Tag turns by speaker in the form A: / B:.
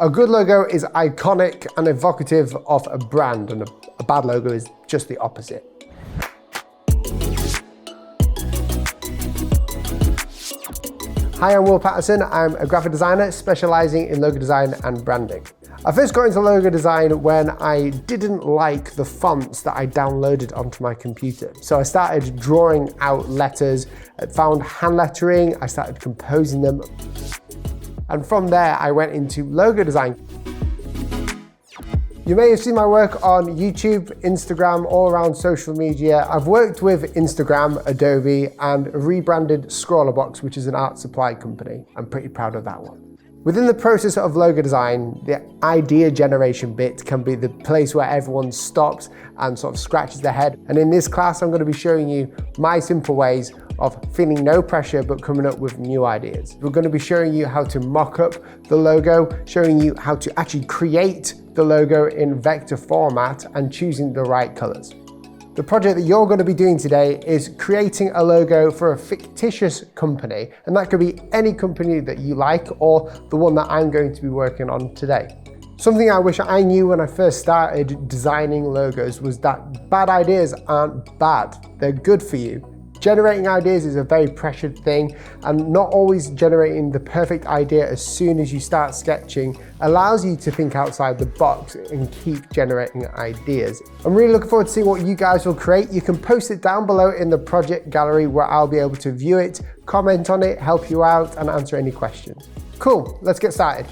A: A good logo is iconic and evocative of a brand, and a bad logo is just the opposite. Hi, I'm Will Paterson. I'm a graphic designer specializing in logo design and branding. I first got into logo design when I didn't like the fonts that I downloaded onto my computer. So I started drawing out letters, found hand lettering, I started composing them. And from there, I went into logo design. You may have seen my work on YouTube, Instagram, all around social media. I've worked with Instagram, Adobe, and rebranded Scrawlerbox, which is an art supply company. I'm pretty proud of that one. Within the process of logo design, the idea generation bit can be the place where everyone stops and sort of scratches their head. And in this class, I'm going to be showing you my simple ways of feeling no pressure but coming up with new ideas. We're going to be showing you how to mock up the logo, showing you how to actually create the logo in vector format and choosing the right colors. The project that you're going to be doing today is creating a logo for a fictitious company, and that could be any company that you like or the one that I'm going to be working on today. Something I wish I knew when I first started designing logos was that bad ideas aren't bad, they're good for you. Generating ideas is a very pressured thing, and not always generating the perfect idea as soon as you start sketching allows you to think outside the box and keep generating ideas. I'm really looking forward to seeing what you guys will create. You can post it down below in the project gallery where I'll be able to view it, comment on it, help you out, and answer any questions. Cool, let's get started.